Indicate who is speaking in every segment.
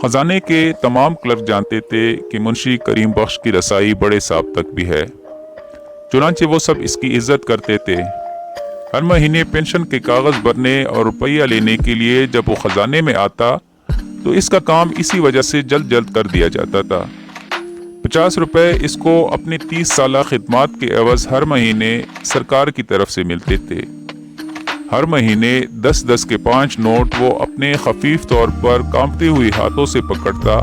Speaker 1: खजाने के तमाम क्लर्क जानते थे कि मुंशी करीम बख्श की रसाई बड़े साहब तक भी है, चुनांचे वो सब इसकी इज्जत करते थे। हर महीने पेंशन के कागज भरने और रुपया लेने के लिए जब वो खजाने में आता तो इसका काम इसी वजह से जल्द जल्द कर दिया जाता था। 50 रुपए इसको अपनी 30 साला खिदमत के एवज हर महीने सरकार की तरफ से मिलते थे। हर महीने 10-10 के 5 नोट वो अपने खफीफ तौर पर कांपती हुई हाथों से पकड़ता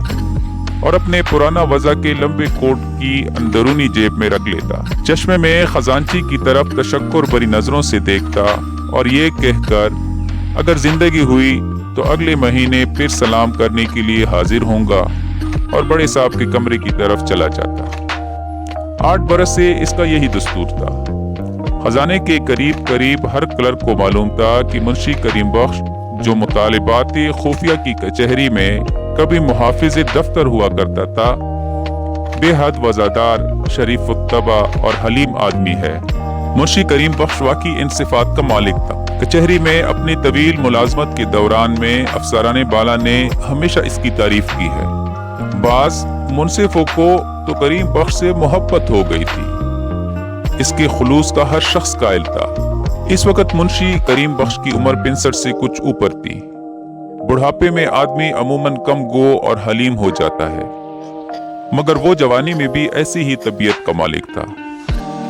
Speaker 1: और अपने पुराना वज़ा के लंबे कोट की अंदरूनी जेब में रख लेता। चश्मे में खजांची की तरफ तशक्कुर भरी नजरों से देखता और ये कहकर अगर जिंदगी हुई तो अगले महीने फिर सलाम करने के लिए हाजिर होऊंगा और बड़े साहब के कमरे की तरफ चला जाता। 8 बरस से इसका यही दस्तूर था। खजाने के करीब करीब हर क्लर्क को मालूम था कि मुंशी करीम बख्श जो मुतालिबात खुफिया की कचहरी में कभी मुहाफिज दफ्तर हुआ करता था, बेहद वज़ादार, शरीफ तबा और हलीम आदमी है। मुंशी करीम बख्श वाकई इन सिफात का मालिक था। कचहरी में अपनी तवील मुलाजमत के दौरान में अफसरान बाला ने हमेशा इसकी तारीफ की है। बाज मुनसिफों को तो करीम बख्श से मोहब्बत हो गई थी। इसके खुलूस का हर शख्स कायल था। इस वक्त मुंशी करीम बख्श की उम्र 65 से कुछ ऊपर थी। बुढ़ापे में आदमी अमूमन कम गो और हलीम हो जाता है, मगर वो जवानी में भी ऐसी ही तबीयत का मालिक था।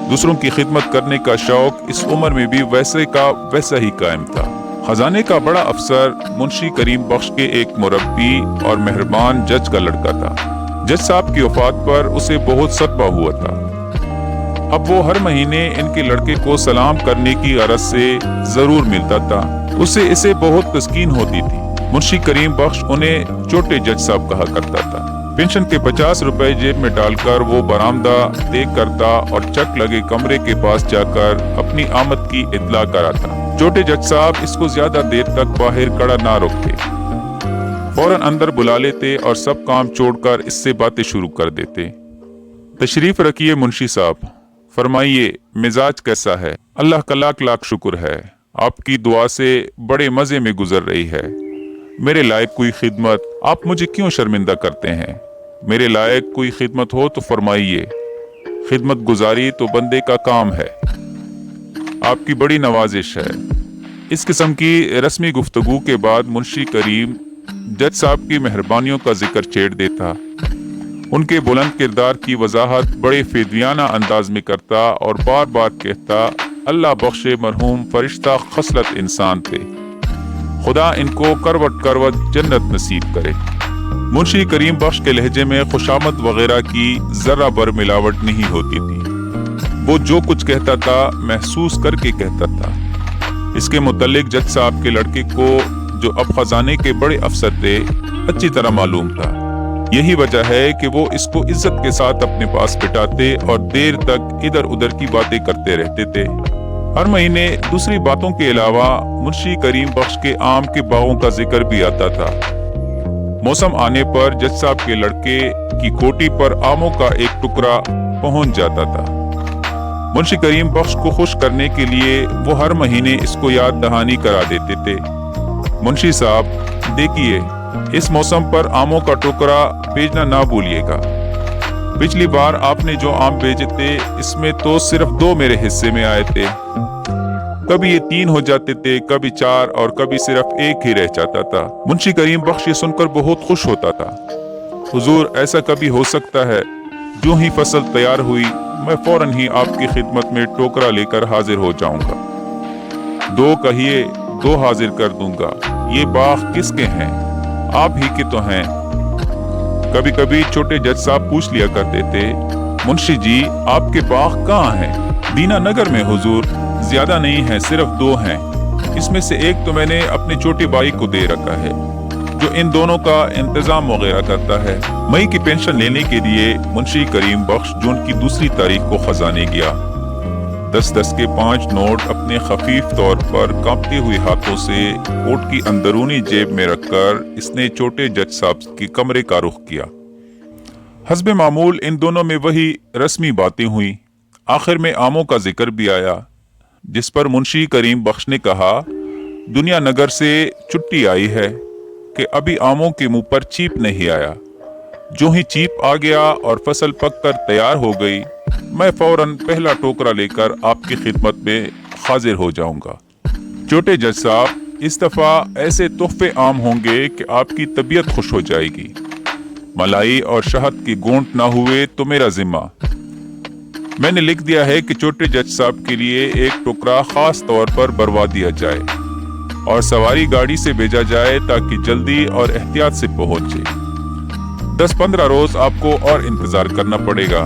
Speaker 1: दूसरों की खिदमत करने का शौक इस उम्र में भी वैसे का वैसा ही कायम था। खजाने का बड़ा अफसर मुंशी करीम बख्श के एक मुरब्बी और मेहरबान जज का लड़का था। जज साहब की वफात पर उसे बहुत सदमा हुआ था। अब वो हर महीने इनके लड़के को सलाम करने की गरज से जरूर मिलता था। उससे इसे बहुत तस्कीन होती थी। मुंशी करीम बख्श उन्हें छोटे जज साहब कहा करता था। पेंशन के 50 रुपए जेब में डालकर वो बरामदा देख करता और चक लगे कमरे के पास जाकर अपनी आमद की इत्तला कराता। छोटे जज साहब इसको ज्यादा देर तक बाहर खड़ा ना रोकते, फौरन अंदर बुला लेते और सब काम छोड़कर इससे बातें शुरू कर देते। तशरीफ रखिए मुंशी साहब, फरमाइए मिजाज कैसा है? अल्लाह का लाख लाख शुक्र है, आपकी दुआ से बड़े मजे में गुजर रही है। मेरे लायक कोई खिदमत आप मुझे क्यों शर्मिंदा करते हैं? मेरे लायक कोई खिदमत हो तो फरमाइए। खिदमत गुजारी तो बंदे का काम है, आपकी बड़ी नवाजिश है। इस किस्म की रस्मी गुफ्तगू के बाद मुंशी करीम जज साहब की मेहरबानियों का जिक्र छेड़ देता। उनके बुलंद किरदार की वजाहत बड़े फेदियाना अंदाज में करता और बार बार कहता, अल्लाह बख्शे मरहूम फरिश्ता खसलत इंसान थे, खुदा इनको करवट करवट जन्नत नसीब करे। मुंशी करीम बख्श के लहजे में खुशामद वगैरह की जरा बर मिलावट नहीं होती थी। वो जो कुछ कहता था महसूस करके कहता था। इसके मुतल्लिक जज साहब के लड़के को, जो अब खजाने के बड़े अफसर थे, अच्छी तरह मालूम था। यही वजह है कि वो इसको इज्जत के साथ अपने पास बिठाते और देर तक इधर उधर की बातें करते रहते थे। हर महीने दूसरी बातों के अलावा मुंशी करीम बख्श के आम के बागों का जिक्र भी आता था। मौसम आने पर जज साहब के लड़के की कोठी पर आमों का एक टुकड़ा पहुंच जाता था। मुंशी करीम बख्श को खुश करने के लिए वो हर महीने इसको याद दहानी करा देते थे। मुंशी साहब देखिए, इस मौसम पर आमों का टुकड़ा भेजना ना भूलिएगा। पिछली बार आपने जो आम भेजे थे इसमें तो सिर्फ 2 मेरे हिस्से में आए थे। कभी ये 3 हो जाते थे, कभी 4 और कभी सिर्फ 1 ही रह जाता था। मुंशी करीम बख्श ये सुनकर बहुत खुश होता था। हुजूर, ऐसा कभी हो सकता है? जो ही फसल तैयार हुई मैं फौरन ही आपकी खिदमत में टोकरा लेकर हाजिर हो जाऊंगा। 2 कहिए 2 हाजिर कर दूंगा। ये बाग किसके हैं? आप ही के तो हैं। कभी कभी छोटे जज साहब पूछ लिया करते थे, मुंशी जी आपके बाग कहाँ हैं? दीना नगर में हुजूर। ज्यादा नहीं है, सिर्फ 2 हैं। इसमें से एक तो मैंने अपने छोटे भाई को दे रखा है, जो इन दोनों का इंतजाम वगैरह करता है। मई की पेंशन लेने के लिए मुंशी करीम बख्श जून की 2 तारीख को खजाने गया। 10-10 के 5 नोट अपने खफीफ तौर पर कांपती हुई हाथों से कोट की अंदरूनी जेब में रखकर इसने छोटे जज साहब के कमरे का रुख किया। हस्बे मामूल इन दोनों में वही रस्मी बातें हुई। आखिर में आमों का जिक्र भी आया, जिस पर मुंशी करीम बख्श ने कहा, दुनिया नगर से छुट्टी आई है, कि अभी आमों के मुंह पर चीप नहीं आया। जो ही चीप आ गया और फसल पक कर तैयार हो गई, मैं फौरन पहला टोकरा लेकर आपकी खिदमत में हाजिर हो जाऊंगा। छोटे जज साहब, इस दफा ऐसे तोहफे आम होंगे कि आपकी तबीयत खुश हो जाएगी। मलाई और शहद की गूंट ना हुए तो मेरा जिम्मा। मैंने लिख दिया है कि छोटे जज साहब के लिए एक टुकड़ा खास तौर पर बरवा दिया जाए और सवारी गाड़ी से भेजा जाए ताकि जल्दी और एहतियात से पहुंचे। 10-15 रोज आपको और इंतजार करना पड़ेगा।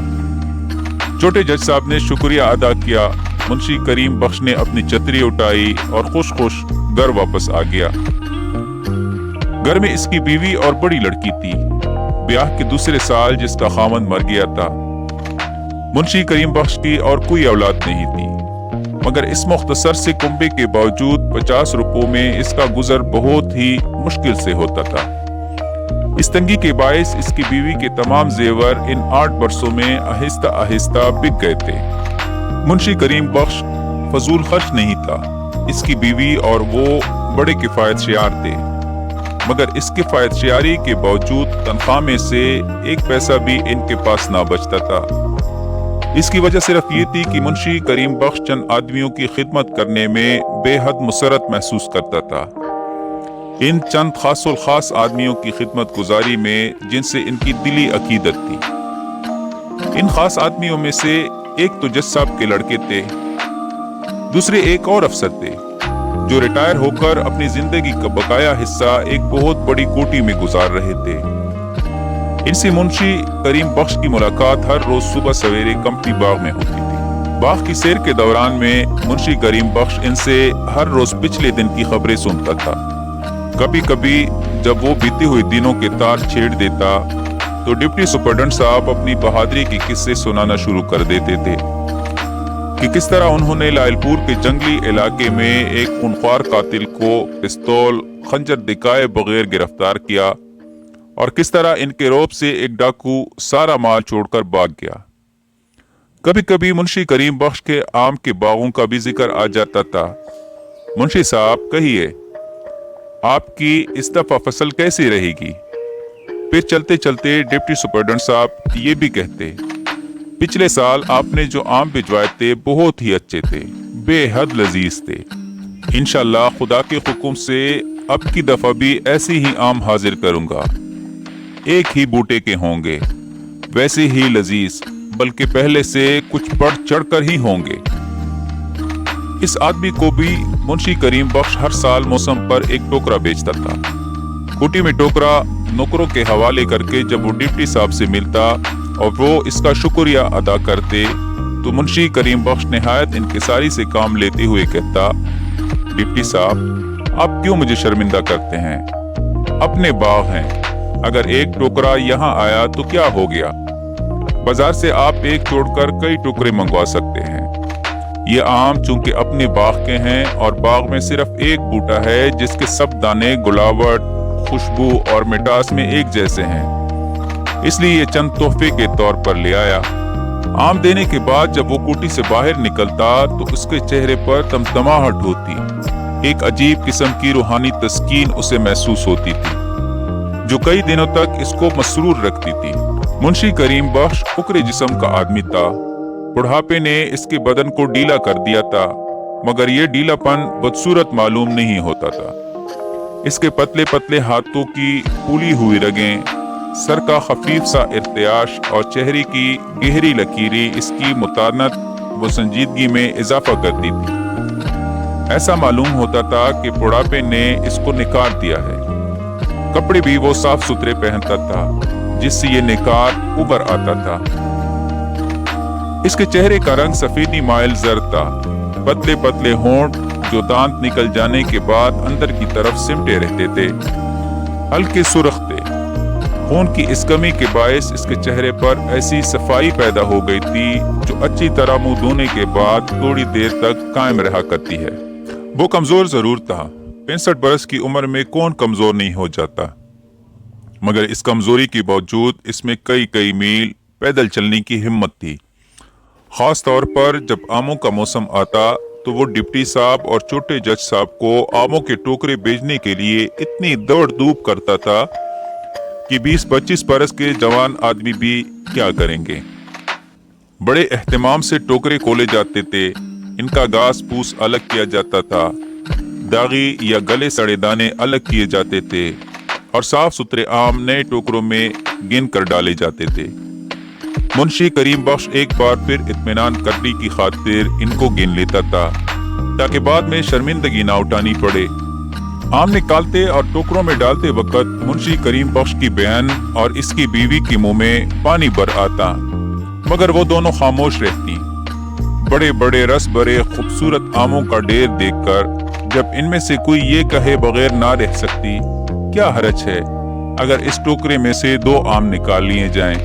Speaker 1: छोटे जज साहब ने शुक्रिया अदा किया। मुंशी करीम बख्श ने अपनी छतरी उठाई और खुश खुश घर वापस आ गया। घर में इसकी बीवी और बड़ी लड़की थी, ब्याह के दूसरे साल जिसका खामन मर गया था। मुंशी करीम बख्श की और कोई औलाद नहीं थी, मगर इस मुख्तसर से कुंबे के बावजूद 50 रुपयों में इसका गुजर बहुत ही मुश्किल से होता था। इस तंगी के बायस इसकी बीवी के तमाम जेवर इन 8 बरसों में आहिस्ता आहिस्ता बिक गए थे। मुंशी करीम बख्श फजूल खर्च नहीं था। इसकी बीवी और वो बड़े किफायतशियार थे, मगर इस किफायतशियारी के बावजूद तनख्वाह में से एक पैसा भी इनके पास ना बचता था। इसकी वजह सिर्फ ये थी कि मुंशी करीम बख्श चंद आदमियों की खिदमत करने में बेहद मुसरत महसूस करता था। इन चंद खासुल खास आदमियों की खिदमत गुजारी में जिनसे इनकी दिली अकीदत थी। इन खास आदमियों में से एक तो जज साहब के लड़के थे, दूसरे एक और अफसर थे जो रिटायर होकर अपनी जिंदगी का बकाया हिस्सा एक बहुत बड़ी कोठी में गुजार रहे थे। इनसे मुंशी करीम बख्श की मुलाकात हर रोज सुबह सवेरे कंपनी बाग में होती थी। बाग की सैर के दौरान में मुंशी करीम बख्श इनसे हर रोज पिछले दिन की खबरें सुनता था। कभी कभी जब वो बीते हुए दिनों के तार छेड़ देता तो डिप्टी सुपरडेंट साहब अपनी बहादुरी के किस्से सुनाना शुरू कर देते थे कि किस तरह उन्होंने लायलपुर के जंगली इलाके में एक खूनख्वार कातिल को पिस्तौल खंजर दिखाए बगैर गिरफ्तार किया और किस तरह इनके रौब से एक डाकू सारा माल छोड़कर भाग गया। कभी कभी मुंशी करीम बख्श के आम के बागों का भी जिक्र आ जाता था। मुंशी साहब, कहिए आपकी इस दफा फसल कैसी रहेगी? फिर चलते चलते डिप्टी सुपरडेंट साहब ये भी कहते, पिछले साल आपने जो आम भिजवाए थे बहुत ही अच्छे थे, बेहद लजीज थे। इंशाल्लाह खुदा के हुक्म से अब की दफा भी ऐसी ही आम हाजिर करूंगा। एक ही बूटे के होंगे, वैसे ही लजीज, बल्कि पहले से कुछ बढ़ चढ़कर ही होंगे। इस आदमी को भी मुंशी करीम बख्श हर साल मौसम पर एक टोकरा बेचता था। कोठी में टोकरा नौकरों के हवाले करके जब वो डिप्टी साहब से मिलता और वो इसका शुक्रिया अदा करते तो मुंशी करीम बख्श निहायत इंकिसारी से काम लेते हुए कहता, डिप्टी साहब, आप क्यों मुझे शर्मिंदा करते हैं? अपने बाग हैं, अगर एक टोकरा यहाँ आया तो क्या हो गया? बाजार से आप एक छोड़कर कई टुकड़े मंगवा सकते हैं। ये आम चूंकि अपने बाग के हैं और बाग में सिर्फ एक बूटा है जिसके सब दाने गुलावट, खुशबू और मिठास में एक जैसे हैं, इसलिए ये चंद तोहफे के तौर पर ले आया। आम देने के बाद जब वो कोठी से बाहर निकलता तो उसके चेहरे पर तमतमाहट होती। एक अजीब किस्म की रूहानी तस्कीन उसे महसूस होती थी जो कई दिनों तक इसको मसरूर रखती थी। मुंशी करीम बख्श उकरे जिस्म का आदमी था। बुढ़ापे ने इसके बदन को ढीला कर दिया था, मगर यह ढीलापन बदसूरत मालूम नहीं होता था। इसके पतले पतले हाथों की फूली हुई रगें, सर का खफीफ सा इर्तियाश और चेहरे की गहरी लकीरें इसकी मुतानत व संजीदगी में इजाफा करती थी। ऐसा मालूम होता था कि बुढ़ापे ने इसको निखार दिया है। कपड़े भी वो साफ सुथरे पहनता था जिससे ये निखार उभर आता था। इसके चेहरे का रंग सफेदी माइल जर्द था। पतले पतले होंठ जो दांत निकल जाने के बाद अंदर की तरफ सिमटे रहते थे, हल्के सुर्ख थे। खून की इस कमी के बायस इसके चेहरे पर ऐसी सफाई पैदा हो गई थी जो अच्छी तरह मुंह धोने के बाद थोड़ी देर तक कायम रहा करती है। वो कमजोर जरूर था। 65 बरस की उम्र में कौन कमजोर नहीं हो जाता, मगर इस कमजोरी के बावजूद इसमें कई कई मील पैदल चलने की हिम्मत थी। खास तौर पर जब आमों का मौसम आता तो वो डिप्टी साहब और छोटे जज साहब को आमों के टोकरे भेजने के लिए इतनी दौड़ धूप करता था कि 20-25 बरस के जवान आदमी भी क्या करेंगे। बड़े एहतमाम से टोकरे खोले जाते थे, इनका घास फूस अलग किया जाता था, दागी या गले सड़े दाने अलग किए जाते थे और साफ सुथरे आम नए टोकरों में गिन कर डाले जाते थे। मुंशी करीम बख्श एक बार फिर इत्मीनान करने की खातिर इनको गिन लेता था ताकि बाद में शर्मिंदगी ना उठानी पड़े। आम निकालते और टोकरों में डालते वक्त मुंशी करीम बख्श की बहन और इसकी बीवी के मुंह में पानी भर आता, मगर वो दोनों खामोश रहती। बड़े बड़े रस भरे खूबसूरत आमों का ढेर देखकर जब इनमें से कोई ये कहे बगैर ना रह सकती, क्या हरज है अगर इस टोकरे में से 2 आम निकाल लिए जाएं,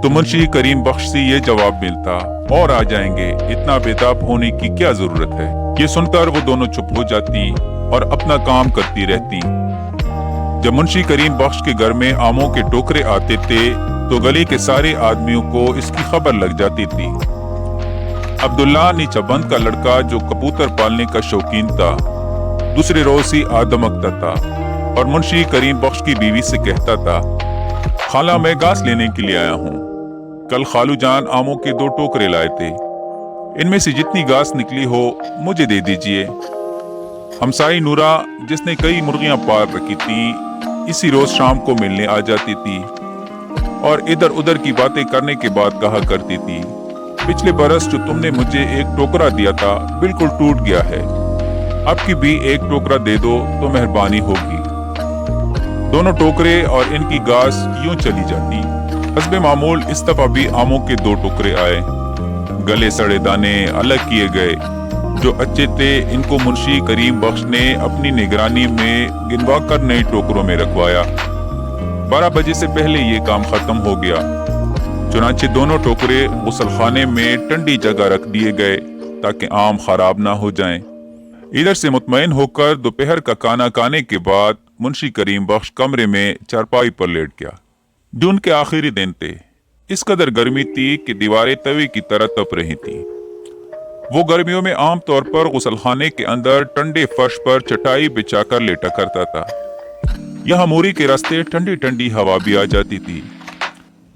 Speaker 1: तो मुंशी करीम बख्श से ये जवाब मिलता, और आ जाएंगे, इतना बेताब होने की क्या जरूरत है। ये सुनकर वो दोनों चुप हो जाती और अपना काम करती रहती। जब मुंशी करीम बख्श के घर में आमों के टोकरे आते थे तो गली के सारे आदमियों को इसकी खबर लग जाती थी। अब्दुल्ला नीचाबंद का लड़का जो कबूतर पालने का शौकीन था, दूसरे रोज ही आ दमकता था और मुंशी करीम बख्श की बीवी से कहता था, खाला मैं घास लेने के लिए आया हूँ। कल खालू जान आमों के 2 टोकरे लाए थे, इनमें से जितनी घास निकली हो मुझे दे दीजिए। हमसाई नूरा जिसने कई मुर्गियां पाल रखी थी, इसी रोज शाम को मिलने आ जाती थी और इधर उधर की बातें करने के बाद कहा करती थी, पिछले बरस जो तुमने मुझे एक टोकरा दिया था बिल्कुल टूट गया है, अब की भी एक टोकरा दे दो तो मेहरबानी होगी। दोनों टोकरे और इनकी घास यूं चली जाती। हस्बे मामूल इस दफा भी आमों के 2 टोकरे आए, गले सड़े दाने अलग किए गए। जो अच्छे थे इनको मुंशी करीम बख्श ने अपनी निगरानी में गिनवा कर नए टोकरों में रखवाया। 12 बजे से पहले ये काम खत्म हो गया। चुनांचे दोनों टोकरे गुसलखाने में ठंडी जगह रख दिए गए ताकि आम खराब ना हो जाएं। इधर से मुतमईन होकर दोपहर का खाना खाने के बाद मुंशी करीम बख्श कमरे में चारपाई पर लेट गया। जून के आखिरी दिन थे। इस कदर गर्मी थी कि दीवारें तवे की तरह तप रही थी। वो गर्मियों में आम तौर पर गुसलखाने के अंदर ठंडे फर्श पर चटाई बिछाकर लेटा करता था। यहाँ मोरी के रास्ते ठंडी ठंडी हवा भी आ जाती थी,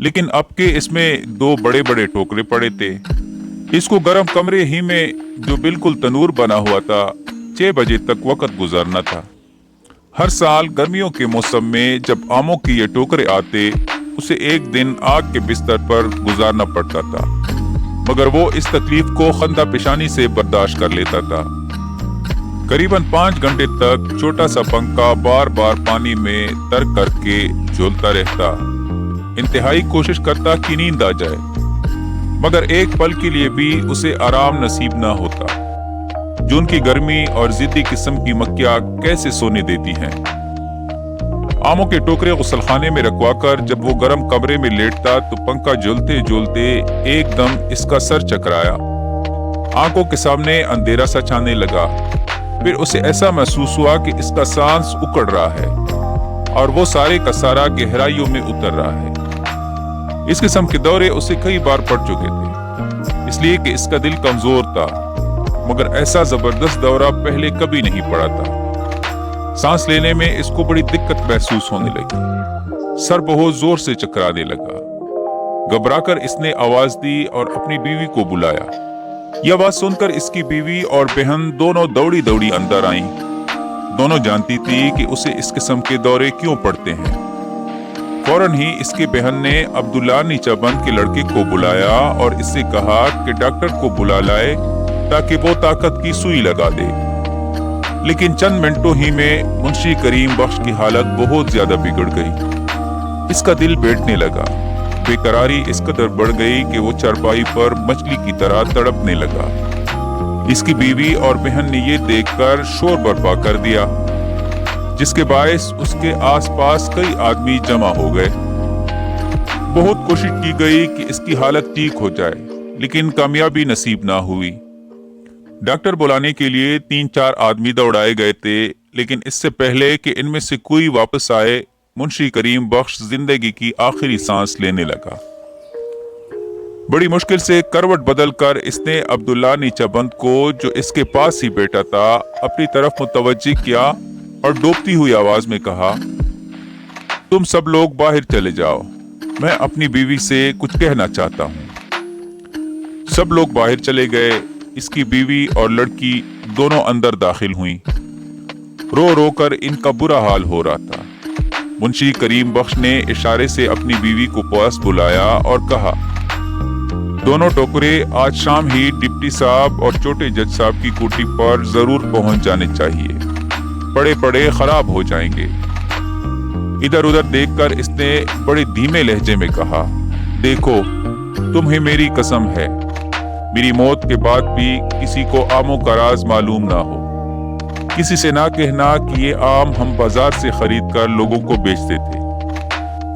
Speaker 1: लेकिन अब के इसमें 2 बड़े बड़े टोकरे पड़े थे। इसको गर्म कमरे ही में जो बिल्कुल तनूर बना हुआ था 6 बजे तक वक्त गुजारना था। हर साल गर्मियों के मौसम में जब आमों के ये टोकरे आते, उसे एक दिन आग के बिस्तर पर गुजारना पड़ता था, मगर वो इस तकलीफ को खंदा पेशानी से बर्दाश्त कर लेता था। करीबन 5 घंटे तक छोटा सा पंखा बार बार पानी में तर करके झूलता रहता, इंतहाई कोशिश करता कि नींद आ जाए, मगर एक पल के लिए भी उसे आराम नसीब ना होता। जून की गर्मी और जिद्दी किस्म की मक्खियां कैसे सोने देती हैं। आमों के टोकरे गुसलखाने में रखवाकर जब वो गर्म कमरे में लेटता तो पंखा झूलते झूलते एकदम इसका सर चकराया। आंखों के सामने अंधेरा सा छाने लगा। फिर उसे ऐसा महसूस हुआ कि इसका सांस उकड़ रहा है और वो सारे का सारा गहराइयों में उतर रहा है। इस किस्म के दौरे उसे कई बार पड़ चुके थे, इसलिए कि इसका दिल कमजोर था, मगर ऐसा जबरदस्त दौरा पहले कभी नहीं पड़ा था। सांस लेने में इसको बड़ी दिक्कत महसूस होने लगी। सर बहुत जोर से चकराने लगा। घबराकर इसने आवाज दी और अपनी बीवी को बुलाया। यह आवाज सुनकर इसकी बीवी और बहन दोनों दौड़ी दौड़ी अंदर आईं। दोनों जानती थी कि उसे इस किस्म के दौरे क्यों पड़ते हैं। फौरन ही इसकी बहन ने अब्दुल्ला नीचाबंद के लड़के को बुलाया और इससे कहा कि डॉक्टर को बुला लाए ताकि वो ताकत की सुई लगा दे। लेकिन चंद मिनटों ही में मुंशी करीम बख्श की हालत बहुत ज्यादा बिगड़ गई। इसका दिल बैठने लगा। बेकरारी इस कदर बढ़ गई कि वो चारपाई पर मछली की तरह तड़पने लगा। इसकी बीवी और बहन ने ये देखकर शोर बर्पा कर दिया, जिसके बायस उसके आसपास कई आदमी जमा हो गए। बहुत कोशिश की गई कि इसकी हालत ठीक हो जाए, लेकिन कामयाबी नसीब ना हुई। डॉक्टर बुलाने के लिए 3-4 आदमी दौड़ाए गए थे, लेकिन इससे पहले कि इनमें से कोई वापस आए, मुंशी करीम बख्श जिंदगी की आखिरी सांस लेने लगा। बड़ी मुश्किल से करवट बदल कर इसने अब्दुल्ला नीचाबंद को, जो इसके पास ही बैठा था, अपनी तरफ मुतवज्जी किया और डूबती हुई आवाज में कहा, तुम सब लोग बाहर चले जाओ, मैं अपनी बीवी से कुछ कहना चाहता हूँ। सब लोग बाहर चले गए। इसकी बीवी और लड़की दोनों अंदर दाखिल हुईं। रो रो कर इनका बुरा हाल हो रहा था। मुंशी करीम बख्श ने इशारे से अपनी बीवी को पास बुलाया और कहा, दोनों टोकरे आज शाम ही डिप्टी साहब और छोटे जज साहब की कोठी पर जरूर पहुंच जाने चाहिए, पड़े पड़े खराब हो जाएंगे। इधर उधर देखकर इसने बड़े धीमे लहजे में कहा, देखो, तुम्हें मेरी कसम है, मेरी मौत के बाद भी किसी को आमों का राज मालूम ना हो। किसी से ना कहना कि ये आम हम बाजार से खरीद कर लोगों को बेचते थे।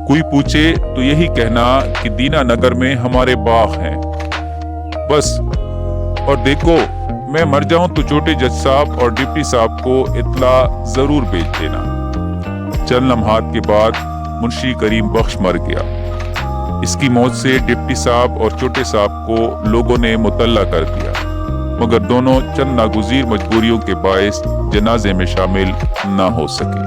Speaker 1: कोई पूछे तो यही कहना कि दीना नगर में हमारे बाग हैं, बस। और देखो, मैं मर जाऊं तो छोटे जज साहब और डिप्टी साहब को इत्ला जरूर भेज देना। चंद लम्हात के बाद मुंशी करीम बख्श मर गया। इसकी मौत से डिप्टी साहब और छोटे साहब को लोगों ने मुतल्ला कर दिया, मगर दोनों चंद नागुज़ीर मजबूरियों के बायस जनाजे में शामिल ना हो सके।